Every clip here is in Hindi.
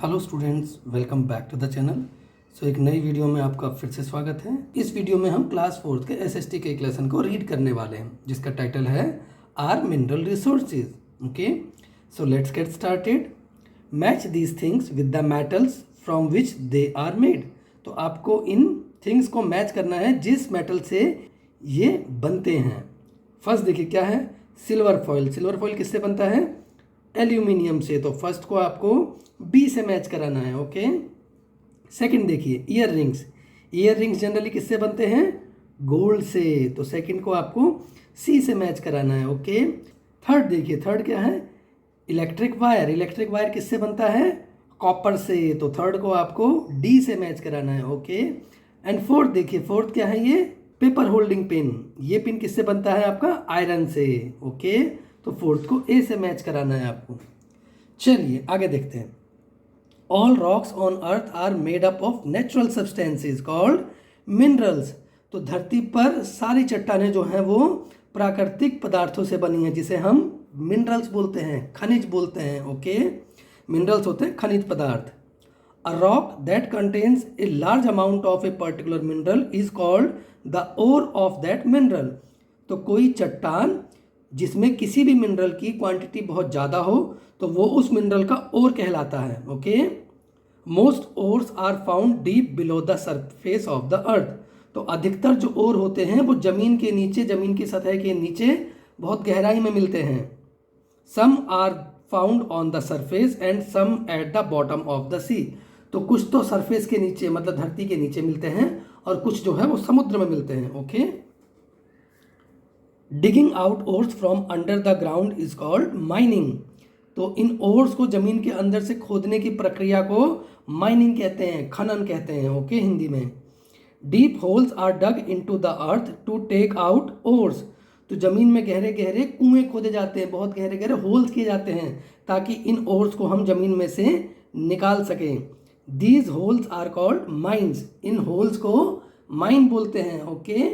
Hello students, welcome back to the channel. एक नई वीडियो में आपका फिर से स्वागत है। इस वीडियो में हम क्लास 4 के एसएसटी के एक लेसन को रीड करने वाले हैं जिसका टाइटल है our mineral resources. Okay, so let's get started. Match these things with the metals from which they are made. तो आपको इन थिंग्स को मैच करना है जिस मेटल से ये बनते हैं। फर्स्ट देखिए क्या है, सिल्वर फॉइल। सिल्वर फॉइल किससे बनता है? एल्यूमिनियम से। तो फर्स्ट को आपको बी से मैच कराना है। ओके, सेकंड देखिए year rings. Year rings generally किससे बनते हैं? गोल्ड से। तो सेकंड को आपको सी से मैच कराना है। ओके, थर्ड देखिए, थर्ड क्या है? Electric wire. इलेक्ट्रिक वायर किससे बनता है? कॉपर से। तो थर्ड को आपको डी से मैच कराना है। ओके, एंड फोर्थ देखिए, फोर्थ क्या है? ये पेपर होल्डिंग पिन। ये पिन किससे बनता है आपका? आयरन से। ओके, तो फोर्थ को ए से मैच कराना है आपको। चलिए आगे देखते हैं। All rocks on earth are made up of natural substances called minerals. तो धरती पर सारी चट्टानें जो हैं वो प्राकृतिक पदार्थों से बनी हैं जिसे हम मिनरल्स बोलते हैं, खनिज बोलते हैं। ओके, मिनरल्स होते हैं खनिज पदार्थ। A rock that contains a large amount of a particular mineral is called the ore of that mineral. तो कोई चट्टान जिसमें किसी भी मिनरल की क्वांटिटी बहुत ज़्यादा हो तो वो उस मिनरल का ओर कहलाता है। Okay, most ores are found deep below the surface of the earth. तो अधिकतर जो ओर होते हैं वो जमीन के नीचे, जमीन की सतह के नीचे बहुत गहराई में मिलते हैं। Some are found on the surface and some at the bottom of the sea. तो कुछ तो सरफेस के नीचे मतलब धरती के नीचे मिलते हैं और कुछ जो है वो समुद्र में मिलते हैं। Okay, digging out ores from under the ground is called mining. तो इन ओर्स को जमीन के अंदर से खोदने की प्रक्रिया को माइनिंग कहते हैं, खनन कहते हैं। ओके, हिंदी में। Deep holes are dug into the earth to take out ores. तो जमीन में गहरे गहरे कुएं खोदे जाते हैं, बहुत गहरे गहरे होल्स किए जाते हैं ताकि इन ओर्स को हम जमीन में से निकाल सकें। These holes are called mines. इन होल्स को माइन बोलते हैं। ओके,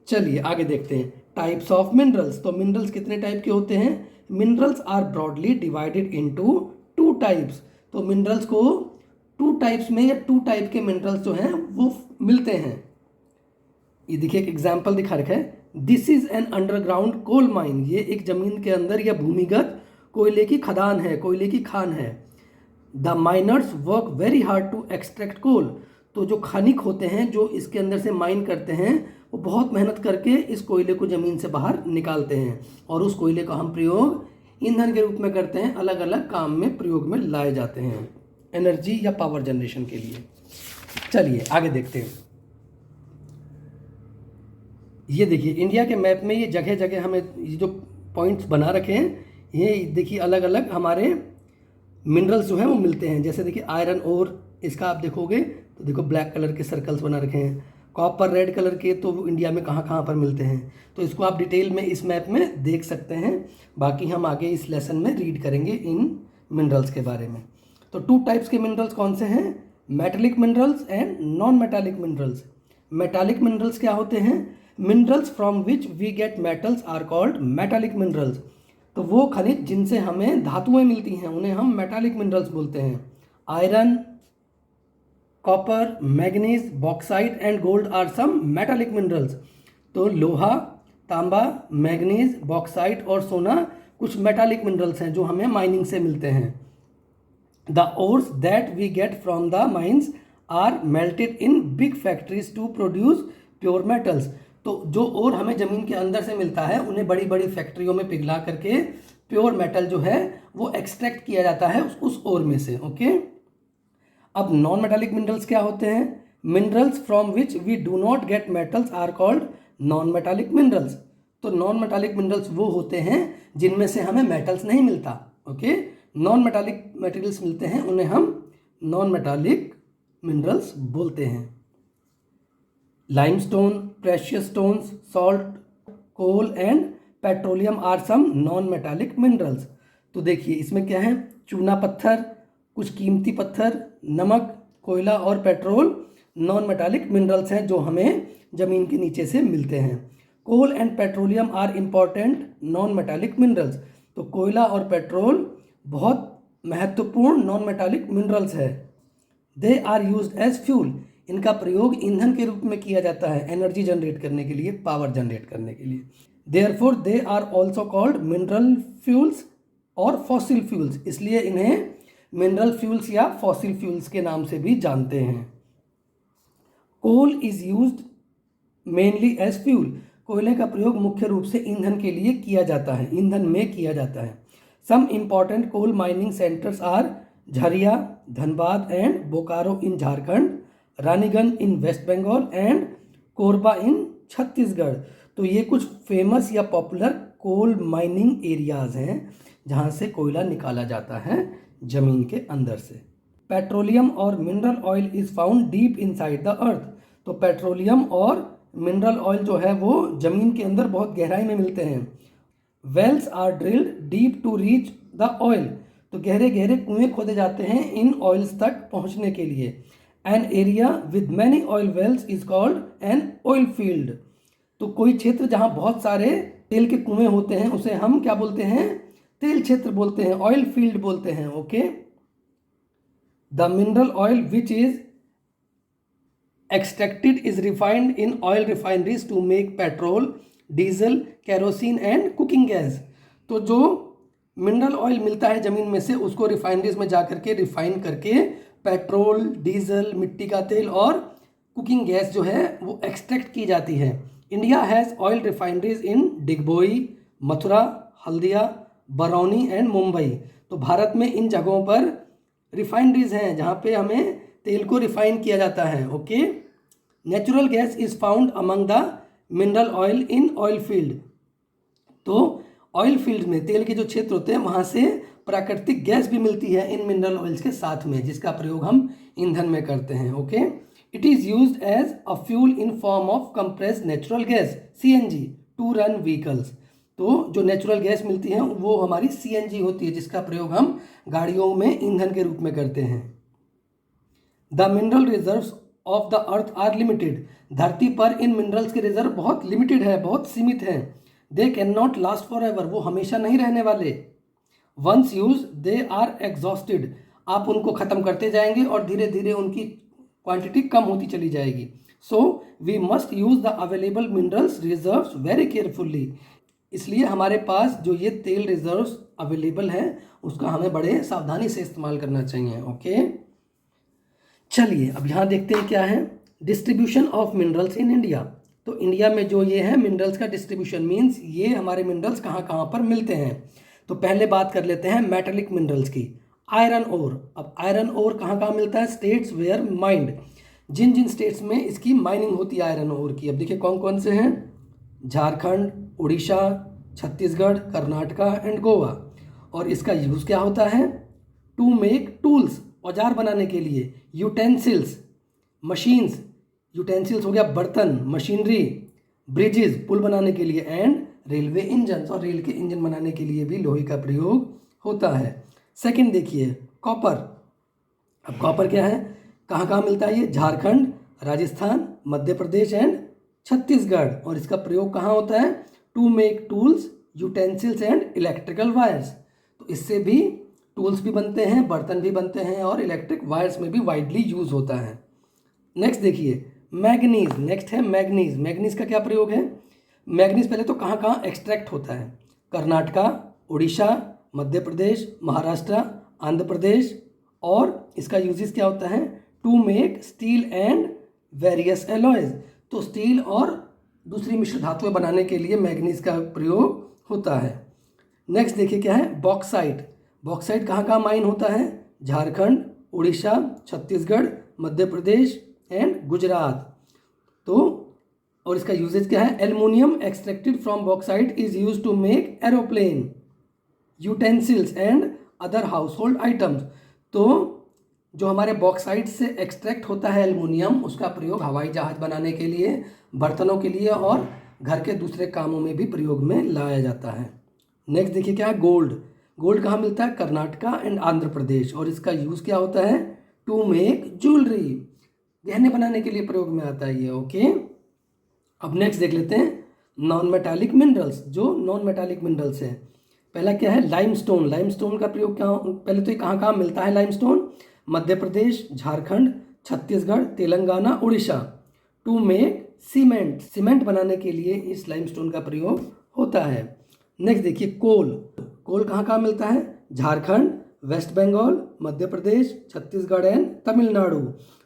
चलिए आगे देखते हैं। Types of minerals. तो मिनरल्स कितने टाइप के होते हैं? Minerals are broadly divided into two types. तो मिनरल्स को टू टाइप्स में या टू टाइप के मिनरल्स जो हैं वो मिलते हैं। ये देखिए एक एग्जांपल दिखा रखा है, this is an underground coal mine. ये एक जमीन के अंदर या भूमिगत कोयले की खदान है, कोयले की खान है। The miners work very hard to extract coal. तो जो खनिक होते हैं जो इसके अंदर से माइन करते हैं वो बहुत मेहनत करके इस कोयले को ज़मीन से बाहर निकालते हैं और उस कोयले का हम प्रयोग ईंधन के रूप में करते हैं, अलग अलग काम में प्रयोग में लाए जाते हैं, एनर्जी या पावर जनरेशन के लिए। चलिए आगे देखते हैं। ये देखिए इंडिया के मैप में ये जगह जगह हमें ये जो पॉइंट्स बना रखे हैं, ये देखिए अलग अलग हमारे मिनरल्स जो हैं वो मिलते हैं। जैसे देखिए आयरन ओर, इसका आप देखोगे तो देखो ब्लैक कलर के सर्कल्स बना रखे हैं। कॉपर रेड कलर के तो इंडिया में कहाँ कहाँ पर मिलते हैं, तो इसको आप डिटेल में इस मैप में देख सकते हैं। बाकी हम आगे इस लेसन में रीड करेंगे इन मिनरल्स के बारे में। तो टू टाइप्स के मिनरल्स कौन से हैं? Metallic minerals and non metallic minerals. Metallic minerals क्या होते हैं? Minerals from which we get metals are called metallic minerals. तो वो खनिज जिनसे हमें धातुएं मिलती हैं उन्हें हम मेटालिक मिनरल्स बोलते हैं। Iron, copper, manganese, bauxite and gold are some metallic minerals. तो लोहा, तांबा, मैग्नीज, बॉक्साइट और सोना कुछ मेटालिक मिनरल्स हैं जो हमें माइनिंग से मिलते हैं। The ores that we get from the mines are melted in big factories to produce pure metals. तो जो ओर हमें ज़मीन के अंदर से मिलता है उन्हें बड़ी बड़ी फैक्ट्रियों में पिघला करके प्योर मेटल जो है वो एक्सट्रैक्ट किया जाता है उस ओर में से। ओके, अब नॉन मेटालिक मिनरल्स क्या होते हैं? Minerals from which we do not get metals are called non metallic minerals. तो नॉन मेटालिक मिनरल्स वो होते हैं जिनमें से हमें मेटल्स नहीं मिलता। ओके, नॉन मेटालिक मटेरियल्स मिलते हैं उन्हें हम नॉन मेटालिक मिनरल्स बोलते हैं। Limestone, precious stones, salt, coal and petroleum are some non metallic minerals. तो देखिए इसमें क्या है, चूना पत्थर, कुछ कीमती पत्थर, नमक, कोयला और पेट्रोल नॉन मेटालिक मिनरल्स हैं जो हमें ज़मीन के नीचे से मिलते हैं। Coal and petroleum are important non metallic minerals. तो कोयला और पेट्रोल बहुत महत्वपूर्ण नॉन मेटालिक मिनरल्स है। They are used as fuel, इनका प्रयोग ईंधन के रूप में किया जाता है, एनर्जी जनरेट करने के लिए, पावर जनरेट करने के लिए। Therefore they are also called mineral fuels और फॉसिल फ्यूल्स, इसलिए इन्हें मिनरल फ्यूल्स या फॉसिल फ्यूल्स के नाम से भी जानते हैं। Coal is used mainly as fuel, कोयले का प्रयोग मुख्य रूप से ईंधन के लिए किया जाता है, ईंधन में किया जाता है। Some important coal mining centres are Jharia, Dhanbad and Bokaro in Jharkhand, Raniganj in West Bengal and Korba in Chhattisgarh. तो ये कुछ फेमस या पॉपुलर कोल माइनिंग एरियाज हैं जहाँ से कोयला निकाला जाता है जमीन के अंदर से। पेट्रोलियम और mineral oil is found deep inside the earth, तो पेट्रोलियम और मिनरल ऑयल जो है वो जमीन के अंदर बहुत गहराई में मिलते हैं। Wells are drilled deep to reach the oil, तो गहरे गहरे कुएं खोदे जाते हैं इन ऑयल्स तक पहुंचने के लिए। An area with many oil wells is called an oil field, तो कोई क्षेत्र जहां बहुत सारे तेल के कुएं होते हैं उसे हम क्या बोलते हैं, तेल क्षेत्र बोलते हैं, ऑयल फील्ड बोलते हैं। Okay, the mineral oil which is extracted is refined in oil refineries to make petrol, diesel, kerosene and cooking gas. तो जो मिनरल ऑयल मिलता है ज़मीन में से उसको रिफाइनरीज में जा करके रिफाइन करके पेट्रोल, डीजल, मिट्टी का तेल और कुकिंग गैस जो है वो एक्सट्रैक्ट की जाती है। India has oil refineries in Digboi, Mathura, Haldia, Barauni and Mumbai. तो भारत में इन जगहों पर रिफाइनरीज हैं जहाँ पे हमें तेल को रिफाइन किया जाता है। Okay, natural gas is found among the mineral oil in oil field, तो ऑयल फील्ड में तेल के जो क्षेत्र होते हैं वहाँ से प्राकृतिक गैस भी मिलती है इन मिनरल ऑयल्स के साथ में, जिसका प्रयोग हम ईंधन में करते हैं। Okay, it is used as a fuel in form of compressed natural gas CNG to run vehicles. तो जो नेचुरल गैस मिलती है वो हमारी CNG होती है जिसका प्रयोग हम गाड़ियों में ईंधन के रूप में करते हैं। The mineral reserves of the earth are limited, धरती पर इन मिनरल्स के रिजर्व बहुत लिमिटेड है, बहुत सीमित हैं। They can not last for ever, वो हमेशा नहीं रहने वाले। Once use they are exhausted, आप उनको ख़त्म करते जाएंगे और धीरे धीरे उनकी क्वांटिटी कम होती चली जाएगी। So we must use the available minerals reserves very carefully, इसलिए हमारे पास जो ये तेल रिजर्व्स अवेलेबल हैं उसका हमें बड़े सावधानी से इस्तेमाल करना चाहिए। ओके, चलिए अब यहाँ देखते हैं क्या है distribution of minerals in India. तो इंडिया में जो ये है मिनरल्स का डिस्ट्रीब्यूशन, मीन्स ये हमारे मिनरल्स कहाँ कहाँ पर मिलते हैं। तो पहले बात कर लेते हैं मेटालिक मिनरल्स की। आयरन ओर, अब आयरन ओर कहाँ कहाँ मिलता है, स्टेट्स वेयर माइंड, जिन जिन स्टेट्स में इसकी माइनिंग होती है आयरन ओर की। अब देखिए कौन कौन से हैं, झारखंड, उड़ीसा, छत्तीसगढ़, कर्नाटका एंड गोवा। और इसका यूज़ क्या होता है, टू मेक टूल्स, औजार बनाने के लिए, यूटेंसिल्स, मशीन्स, यूटेंसिल्स हो गया बर्तन, मशीनरी, ब्रिजेस, पुल बनाने के लिए, एंड रेलवे इंजन, और रेल के इंजन बनाने के लिए भी लोहे का प्रयोग होता है। सेकंड देखिए कॉपर। अब कॉपर क्या है, कहाँ कहाँ मिलता है ये, झारखंड, राजस्थान, मध्य प्रदेश एंड छत्तीसगढ़। और इसका प्रयोग कहाँ होता है, to make tools, utensils and electrical wires. तो इससे भी टूल्स भी बनते हैं, बर्तन भी बनते हैं और इलेक्ट्रिक वायर्स में भी वाइडली यूज होता है। नेक्स्ट देखिए मैग्नीज, नेक्स्ट है मैग्नीज। मैग्नीज का क्या प्रयोग है, मैग्नीज पहले तो कहाँ कहाँ एक्सट्रैक्ट होता है, कर्नाटका, उड़ीसा, मध्य प्रदेश, महाराष्ट्र, आंध्र प्रदेश। और इसका यूजेस क्या होता है, to make steel and various alloys, तो स्टील और दूसरी मिश्र धातुएं बनाने के लिए मैग्नीज का प्रयोग होता है। नेक्स्ट देखिए क्या है, बॉक्साइट। बॉक्साइट कहाँ कहाँ माइन होता है, झारखंड, उड़ीसा, छत्तीसगढ़, मध्य प्रदेश एंड गुजरात। तो और इसका यूजेज क्या है, aluminium extracted from bauxite is use to make aeroplane, utensils and other household items. तो जो हमारे बॉक्साइट से एक्सट्रैक्ट होता है एल्युमिनियम, उसका प्रयोग हवाई जहाज बनाने के लिए, बर्तनों के लिए और घर के दूसरे कामों में भी प्रयोग में लाया जाता है। नेक्स्ट देखिए क्या है, गोल्ड। गोल्ड कहाँ मिलता है, कर्नाटका एंड आंध्र प्रदेश। और इसका यूज़ क्या होता है, टू मेक ज्वेलरी, गहने बनाने के लिए प्रयोग में आता है ये। ओके, अब नेक्स्ट देख लेते हैं नॉन मेटालिक मिनरल्स। जो नॉन मेटालिक मिनरल्स हैं, पहला क्या है, लाइमस्टोन। लाइमस्टोन का प्रयोग क्या, पहले तो ये कहाँ कहाँ मिलता है limestone? Madhya Pradesh, Jharkhand, Chhattisgarh, Telangana, Orissa. To make cement, cement बनाने के लिए इस लाइमस्टोन का प्रयोग होता है। नेक्स्ट देखिए कोल। कोल कहाँ कहाँ मिलता है? झारखंड, वेस्ट बंगाल, मध्य प्रदेश, छत्तीसगढ़ एंड तमिलनाडु।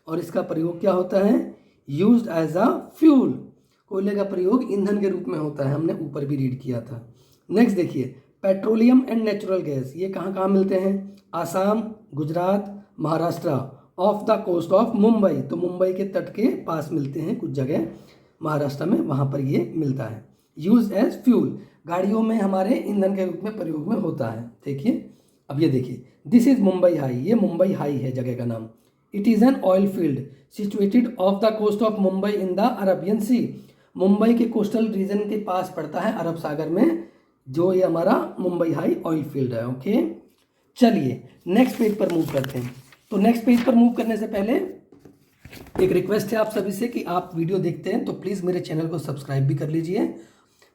और इसका प्रयोग क्या होता है? Used as a fuel. कोयले का प्रयोग ईंधन के रूप में होता है, हमने ऊपर भी रीड किया था। नेक्स्ट देखिए पेट्रोलियम एंड नेचुरल गैस, ये कहाँ कहाँ मिलते हैं? Assam, Gujarat, Maharashtra. Off the coast of Mumbai, तो मुंबई के तट के पास मिलते हैं कुछ जगह महाराष्ट्र में, वहाँ पर ये मिलता है। यूज एज फ्यूल, गाड़ियों में हमारे ईंधन के रूप में प्रयोग में होता है। देखिए अब ये देखिए, दिस इज मुंबई हाई, ये मुंबई हाई है जगह का नाम। It is an oil field situated off the coast of Mumbai in the Arabian sea. Mumbai के कोस्टल रीजन के पास पड़ता है अरब सागर में, जो ये हमारा मुंबई हाई ऑयल फील्ड है। ओके, चलिए नेक्स्ट पेज पर मूव करते हैं। तो नेक्स्ट पेज पर मूव करने से पहले एक रिक्वेस्ट है आप सभी से कि आप वीडियो देखते हैं तो प्लीज़ मेरे चैनल को सब्सक्राइब भी कर लीजिए।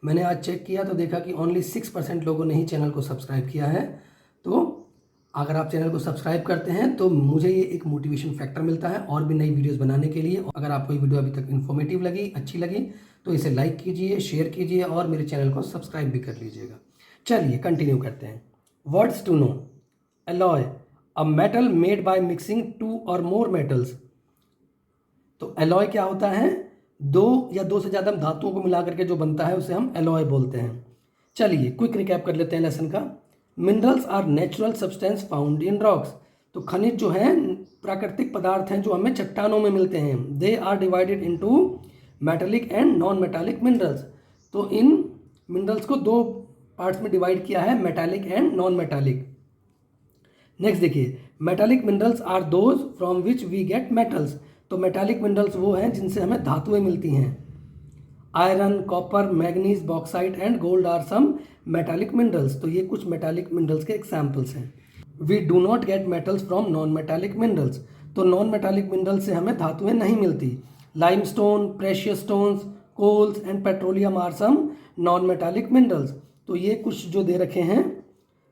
मैंने आज चेक किया तो देखा कि ओनली 6% लोगों ने ही चैनल को सब्सक्राइब किया है। तो अगर आप चैनल को सब्सक्राइब करते हैं तो मुझे ये एक मोटिवेशन फैक्टर मिलता है और भी नई वीडियोस बनाने के लिए। अगर आपको ये वीडियो अभी तक इन्फॉर्मेटिव लगी, अच्छी लगी, तो इसे लाइक कीजिए, शेयर कीजिए और मेरे चैनल को सब्सक्राइब भी कर लीजिएगा। चलिए कंटिन्यू करते हैं। Words to know. Alloy, a metal made by mixing 2 और मोर मेटल्स। तो एलॉय क्या होता है? 2 या 2 से ज़्यादा धातुओं को मिला करके जो बनता है उसे हम एलॉय बोलते हैं। चलिए क्विक रिकैप कर लेते हैं लेसन का। Minerals are natural substance found in rocks. तो खनिज जो है प्राकृतिक पदार्थ हैं जो हमें चट्टानों में मिलते हैं। They are divided into metallic and non metallic minerals. तो इन मिनरल्स को 2 पार्ट्स में डिवाइड किया है, metallic and non metallic. Next देखिए, metallic minerals are those from which we get metals. तो मेटालिक मिनरल्स वो हैं जिनसे हमें धातुएं मिलती हैं। Iron, copper, manganese, bauxite and gold are some metallic minerals. तो ये कुछ मेटालिक मिनरल्स के एग्जाम्पल्स हैं। We do not get metals from non metallic minerals. तो नॉन मेटालिक मिनरल्स से हमें धातुएं नहीं मिलती। Limestone, precious stones, coals and petroleum are some non metallic minerals. तो ये कुछ जो दे रखे हैं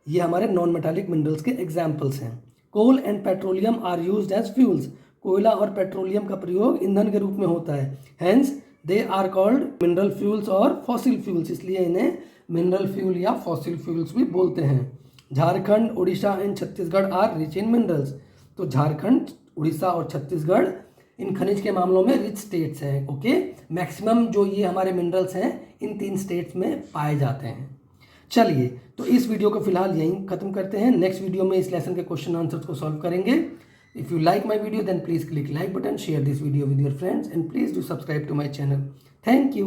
ये हमारे नॉन मेटालिक मिनरल्स के एग्जाम्पल्स हैं। Coal and petroleum are used as fuels. कोयला और पेट्रोलियम का प्रयोग ईंधन के रूप में होता है। Hence they are called mineral fuels और फॉसिल फ्यूल्स, इसलिए इन्हें मिनरल फ्यूल या फॉसिल फ्यूल्स भी बोलते हैं। Jharkhand, Orissa and Chhattisgarh are rich in minerals. तो झारखंड, उड़ीसा और छत्तीसगढ़ इन खनिज के मामलों में रिच स्टेट्स हैं। ओके, मैक्सिमम जो ये हमारे मिनरल्स हैं इन 3 स्टेट्स में पाए जाते हैं। चलिए तो इस वीडियो को फिलहाल यहीं खत्म करते हैं। नेक्स्ट वीडियो में इस लेसन के क्वेश्चन आंसर्स को सॉल्व करेंगे। If you like my video then please click like button, share this video with your friends and please do subscribe to my channel. Thank you.